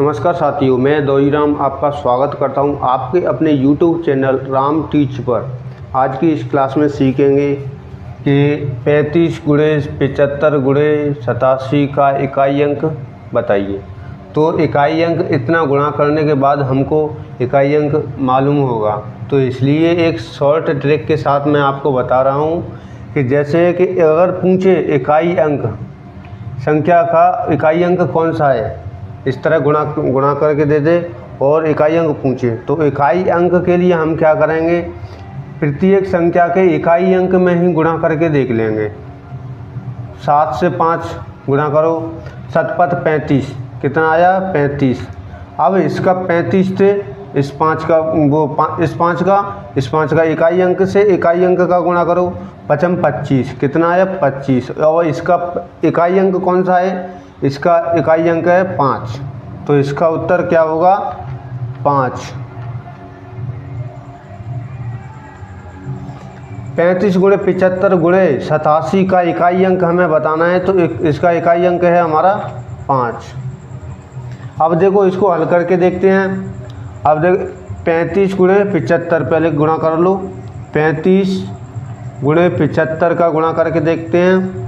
नमस्कार साथियों, मैं दोईराम आपका स्वागत करता हूं आपके अपने YouTube चैनल राम टीच पर। आज की इस क्लास में सीखेंगे कि 35 गुणे 75 गुणे 87 का इकाई अंक बताइए। तो इकाई अंक इतना गुणा करने के बाद हमको इकाई अंक मालूम होगा, तो इसलिए एक शॉर्ट ट्रिक के साथ मैं आपको बता रहा हूं कि जैसे कि अगर पूछे इकाई अंक संख्या का इकाई अंक कौन सा है, इस तरह गुणा करके दे दे और इकाई अंक पूछे, तो इकाई अंक के लिए हम क्या करेंगे, प्रत्येक संख्या के इकाई अंक में ही गुणा करके देख लेंगे। 7 से 5 गुणा करो, 7×5 35, कितना आया 35। अब इसका 35 से इस 5 का इस 5 का इकाई अंक से इकाई अंक का गुणा करो, 5×5 25, कितना आया 25। और इसका इकाई अंक कौन सा है, इसका इकाई अंक है 5, तो इसका उत्तर क्या होगा 5। 35 गुणे 75 गुणे 87 का इकाई अंक हमें बताना है, तो इसका इकाई अंक है हमारा 5। अब देखो इसको हल करके देखते हैं। अब देखो 35 गुणे 75, पहले गुणा कर लो। 35 गुणे 75 का गुणा करके देखते हैं।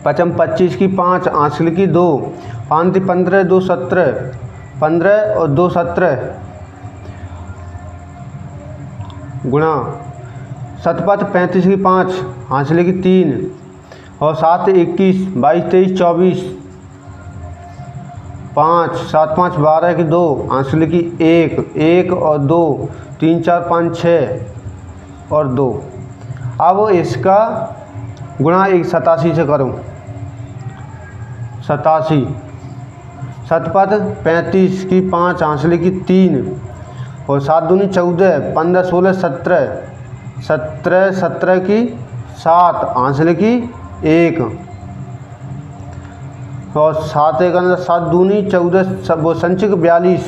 5×25 की 5, आंसर की 2, 5 15, 2 17, 15 और 2 17 गुणा 7×5 35 की 5, आंसर की 3 और 7 21, 22 23 24, 5 7×5 12 की 2, आंसर की 1 और 2, 3 4 5 6 और 2। अब इसका गुणा 87 से करूँ। 87 7×5 35 की 5, आंसर की 3 और 7 दूनी 14, 15 16 17, 17 की 7, आंसर की 1 और 7 1 7 दूनी 14, वो संचिक 42,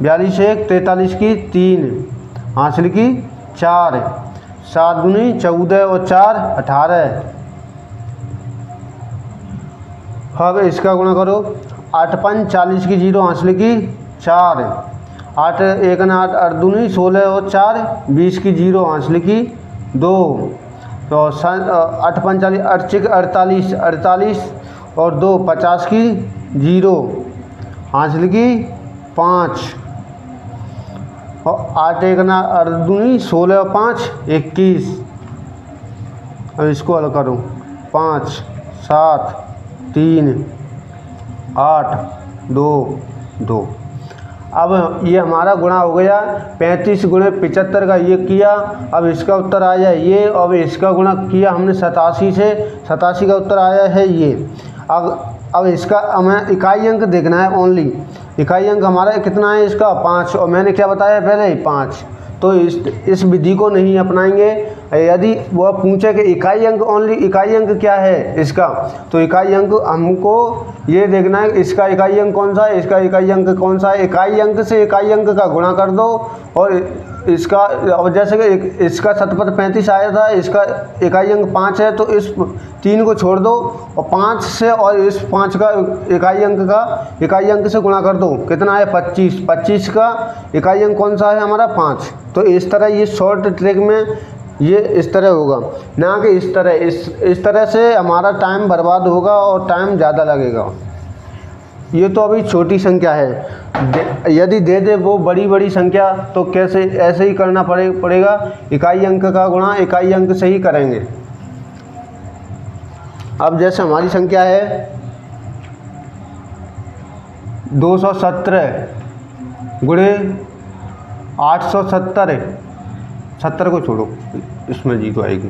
42 1 43 की 3, आंसर की 4, 7 दूनी 14 और 4 18। अब इसका गुणा करो, 8×5 40 की 0, आंसर की 4, 8 1 8 8 दूनी 16 और 4 20 की 0, आंसर की 2, तो 8×5 40 48 48 और 2 50 की 0, आंसर की 5 और 8 1 8 दूनी 16 और 5 21। अब इसको हल करूँ, 5 7 3 8 2 2। अब ये हमारा गुणा हो गया 35 गुणे 75 का ये किया। अब इसका उत्तर आया ये, अब इसका गुणा किया हमने 87 से, 87 का उत्तर आया है ये। अब इसका हमें इकाई अंक देखना है ओनली। इकाई अंक हमारा कितना है, इसका 5, और मैंने क्या बताया पहले 5। तो इस विधि को नहीं अपनाएंगे। यदि वह पूछे कि इकाई अंक ओनली, इकाई अंक क्या है इसका, तो इकाई अंक हमको ये देखना है इसका इकाई अंक कौन सा है, इसका इकाई अंक कौन सा है। इकाई अंक से इकाई अंक का गुणा कर दो और इसका, अब जैसे कि इसका 7×5 35 आया था, इसका इकाई अंक 5 है, तो इस 3 को छोड़ दो और 5 से और इस 5 का इकाई अंक से गुणा कर दो, कितना है 25। 25 का इकाई अंक कौन सा है हमारा 5। तो इस तरह ये शॉर्ट ट्रिक में ये इस तरह होगा, ना कि इस तरह से हमारा टाइम बर्बाद होगा और टाइम ज़्यादा लगेगा। ये तो अभी छोटी संख्या है, यदि दे दे वो बड़ी संख्या तो कैसे, ऐसे ही करना पड़ेगा। इकाई अंक का गुणा इकाई अंक से ही करेंगे। अब जैसे हमारी संख्या है 217 गुणे 870, 70 को छोड़ो, इसमें 0 आएगी।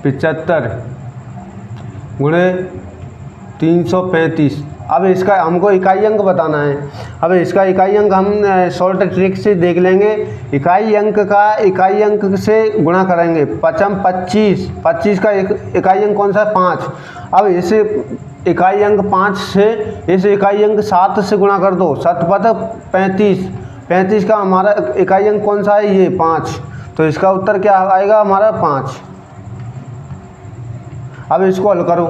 75 गुणे 335। अब इसका हमको इकाई अंक बताना है। अब इसका इकाई अंक हम शॉर्ट ट्रिक से देख लेंगे। इकाई अंक का इकाई अंक से गुणा करेंगे। 5×25, 25 का इकाई अंक कौन सा है 5। अब इसे इकाई अंक 5 से इस इकाई अंक 7 से गुणा कर दो। 7×5 35, 35 का हमारा इकाई अंक कौन सा है ये 5, तो इसका उत्तर क्या आएगा हमारा 5। अब इसको हल करो,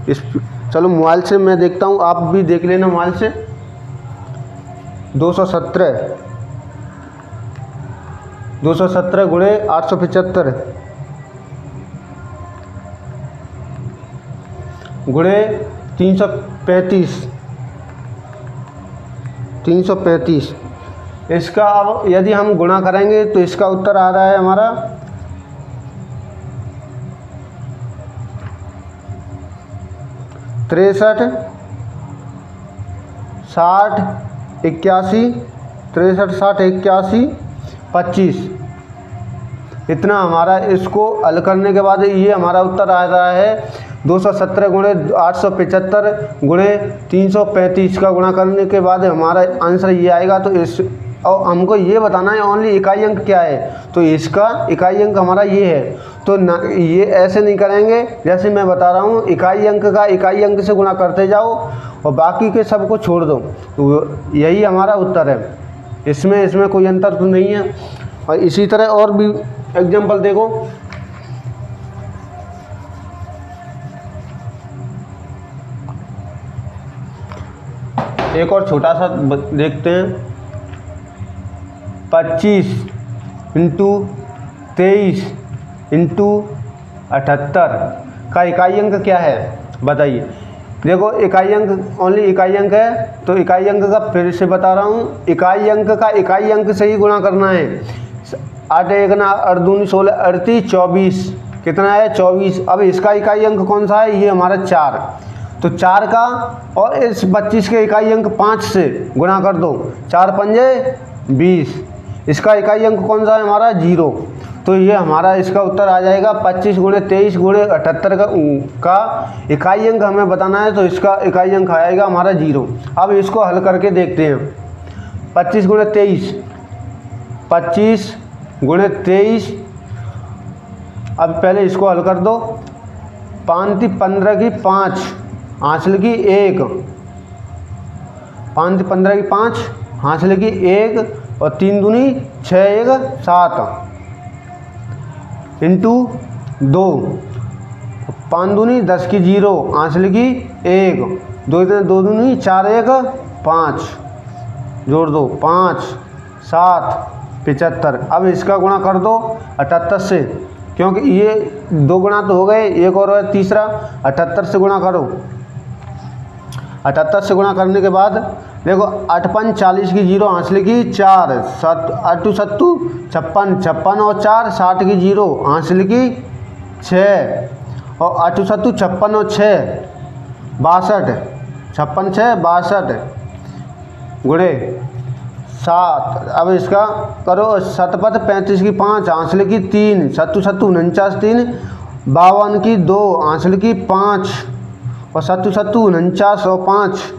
इस चलो मोबाइल से मैं देखता हूँ, आप भी देख लेना मोबाइल से। 217 गुणे 875 गुणे 335। इसका अब यदि हम गुणा करेंगे तो इसका उत्तर आ रहा है हमारा 63, 60, 81, 63, 60, 81, 25। इतना हमारा इसको हल करने के बाद ये हमारा उत्तर आ रहा है 217 गुणे 875 गुणे 335 का गुणा करने के बाद हमारा आंसर ये आएगा। तो इस और हमको ये बताना है ओनली इकाई अंक क्या है, तो इसका इकाई अंक हमारा ये है। तो ना ये ऐसे नहीं करेंगे जैसे मैं बता रहा हूँ, इकाई अंक का इकाई अंक से गुणा करते जाओ और बाकी के सब को छोड़ दो, तो यही हमारा उत्तर है। इसमें कोई अंतर तो नहीं है। और इसी तरह और भी एग्जाम्पल देखो। एक और छोटा सा देखते हैं। 25 इंटू 23 इंटू 78 का इकाई अंक क्या है बताइए। देखो इकाई अंक ओनली इकाई अंक है, तो इकाई अंक का फिर से बता रहा हूँ, इकाई अंक का इकाई अंक से ही गुणा करना है। 8 1 ना 8 2 16 38 24 कितना है 24। अब इसका इकाई अंक कौन सा है, ये हमारा 4। तो 4 का और इस 25 के इकाई अंक 5 से गुणा कर दो, 4 पंजे 20। इसका इकाई अंक कौन सा है हमारा 0। तो ये हमारा इसका उत्तर आ जाएगा 25 गुणे 23 गुणे 78 का इकाई अंक हमें बताना है, तो इसका इकाई अंक आएगा हमारा 0। अब इसको हल करके देखते हैं। 25 गुणे 23, 25 गुणे 23। अब पहले इसको हल कर दो। 5 15 की 5, हासिल की 1, 5 15 की 5, हासिल की 1 और 3 दूनी 6 1 7 इंटू 2, 5 दूनी 10 की 0, हासिल की 1, 2 दूनी 4 1 5, जोड़ दो 5 7 75। अब इसका गुणा कर दो 78 से, क्योंकि ये 2 गुणा तो हो गए, एक और है तीसरा। 78 से गुणा करो। 78 से गुणा करने के बाद देखो 8 5 40 की 0, हासिल की 4, 7 8 2 7 56, 56 और 4 60 की 0, हासिल की 6 और 8 2 7 56 और 6 62, 56 6 62 गुणे 7। अब इसका करो 7 5 35 की 5, हासिल की 3, 7 7 49 3, 52 की 2, हासिल की 5 और 7 7 49 और 5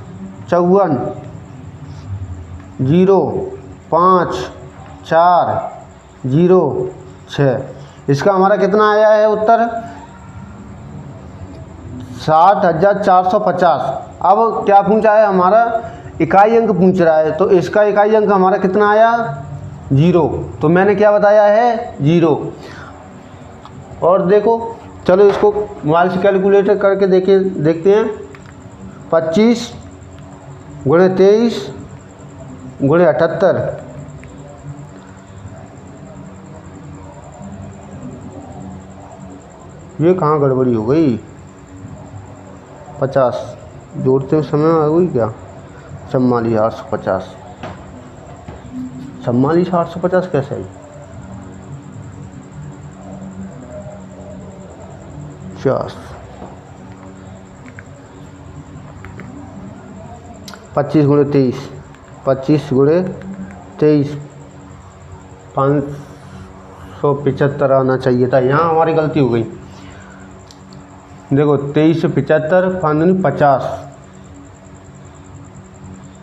54 0 5 4 0 6। इसका हमारा कितना आया है उत्तर 60,450। अब क्या पूछा है हमारा इकाई अंक पूछ रहा है, तो इसका इकाई अंक हमारा कितना आया 0। तो मैंने क्या बताया है 0। और देखो चलो इसको मोबाइल से कैलकुलेटर करके देखते हैं। 25 गुणे 23 गुणे 78, ये कहाँ गड़बड़ी हो गई। 50 जोड़ते समय आ गई क्या 44,850। 44,850 कैसे आई। 25 गुणे 23, 25 गुणे 23 575 आना चाहिए था, यहाँ हमारी गलती हो गई। देखो 23 से 75, 5 दूनी 50,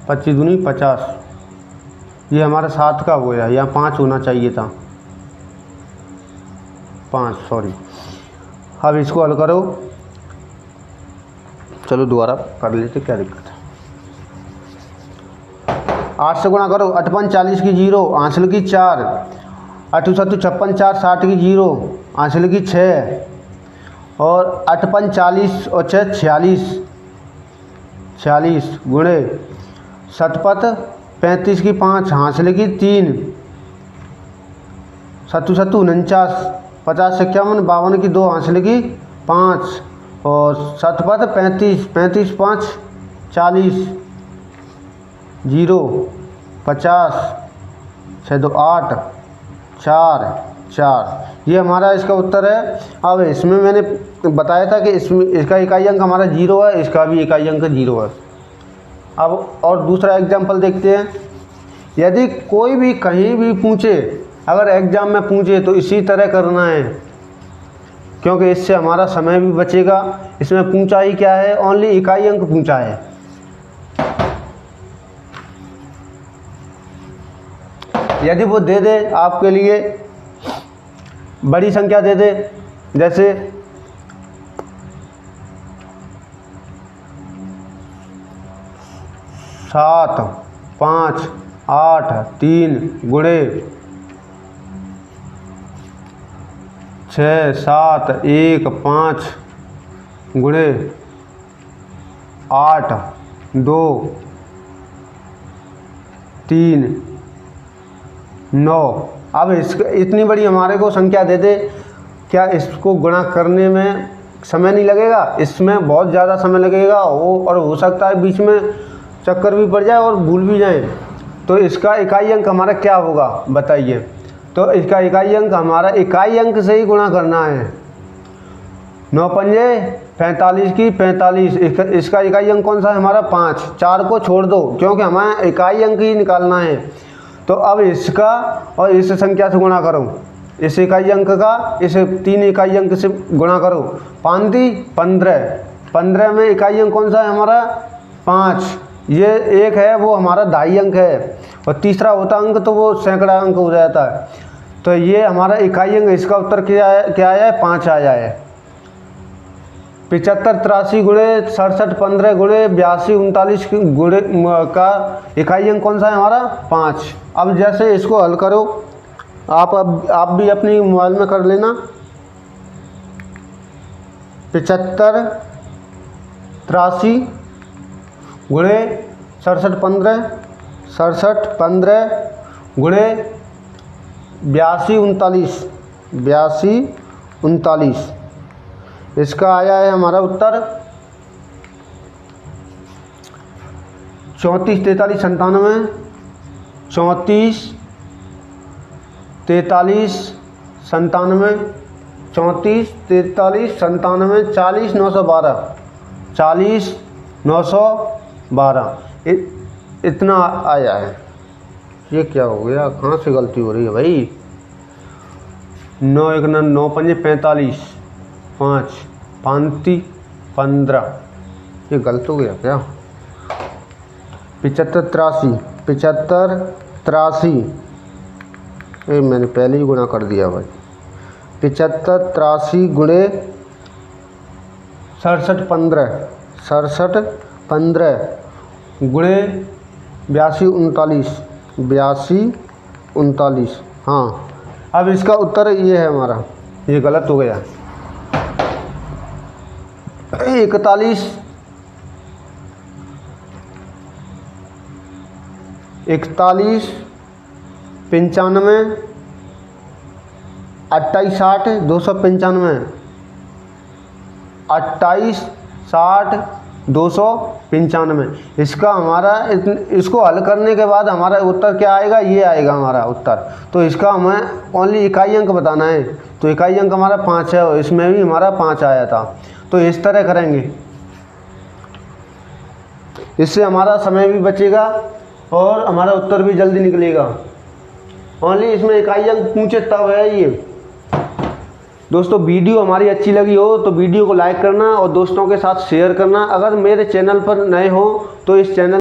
25 दूनी 50, ये हमारा 7 का हो गया, यहाँ 5 होना चाहिए था, 5 सॉरी। अब इसको हल करो, चलो दोबारा कर लेते, क्या दिक्कत है। 8 से गुणा करो। 8 5 40 की 0, हासिल की 4, 8 7 56 4 60 की 0, हासिल की 6 और 8 5 40 और 6 46 40 गुणे शतपथ 35 की 5 हासिल की 3 सत्तू सत्तू 49 50 51 52 की 2 हासिल की 5 और शतपथ 35 35 5 40 0 50 6 2 8 4 4 ये हमारा इसका उत्तर है। अब इसमें मैंने बताया था कि इसमें इसका इकाई अंक हमारा 0 है, इसका भी इकाई अंक 0 है। अब और दूसरा एग्जाम्पल देखते हैं। यदि कोई भी कहीं भी पूछे, अगर एग्ज़ाम में पूछे तो इसी तरह करना है, क्योंकि इससे हमारा समय भी बचेगा। इसमें पूछा ही क्या है, ओनली इकाई अंक पूछा है। यदि वो दे दे आपके लिए बड़ी संख्या दे दे, जैसे 7 5 8 3 गुणे 6 7 1 5 गुणे 8 2 3 9। अब इतनी बड़ी हमारे को संख्या दे दे, क्या इसको गुणा करने में समय नहीं लगेगा? इसमें बहुत ज़्यादा समय लगेगा और हो सकता है बीच में चक्कर भी पड़ जाए और भूल भी जाए। तो इसका इकाई अंक हमारा क्या होगा बताइए? तो इसका इकाई अंक हमारा इकाई अंक से ही गुणा करना है। 9 पंजे 45 की 45, इसका इकाई अंक कौन सा है हमारा? 5। 4 को छोड़ दो क्योंकि हमें इकाई अंक ही निकालना है। तो अब इसका और इस संख्या से गुणा करो, इस इकाई अंक का इस 3 इकाई अंक से गुणा करो। 5 15, 15 में इकाई अंक कौन सा है हमारा? 5। ये एक है वो हमारा दाई अंक है, और तीसरा होता अंक तो वो सैकड़ा अंक हो जाता है। तो ये हमारा इकाई अंक, इसका उत्तर क्या आया है? 5 आया है। 75 83 गुणे 67 15 गुणे 82 39 गुणे का इकाई अंक कौन सा है हमारा? 5। अब जैसे इसको हल करो आप भी अपनी मोबाइल में कर लेना। 75 83 गुणे 67 15 67 15 गुणे 82 39, इसका आया है हमारा उत्तर 34 43 97 34 43 97 34 43 97 40 912 40 912 इतना आया है। ये क्या हो गया? कहाँ से गलती हो रही है भाई? 9 1 9 5 45 5 5 15, ये गलत हो गया क्या? 75 83 ये मैंने पहले ही गुणा कर दिया भाई। 75 83 गुणे 67 15 गुणे 82 39। हाँ, अब इसका उत्तर ये है हमारा, ये गलत हो गया। 41 95 28 60 295 28 60 295। इसका हमारा इसको हल करने के बाद हमारा उत्तर क्या आएगा? ये आएगा हमारा उत्तर। तो इसका हमें ओनली इकाई अंक बताना है। तो इकाई अंक हमारा 5 है, इसमें भी हमारा 5 आया था। तो इस तरह करेंगे, इससे हमारा समय भी बचेगा और हमारा उत्तर भी जल्दी निकलेगा। ओनली इसमें इकाई अंक पूछे तब है ये। दोस्तों वीडियो हमारी अच्छी लगी हो तो वीडियो को लाइक करना और दोस्तों के साथ शेयर करना। अगर मेरे चैनल पर नए हो तो इस चैनल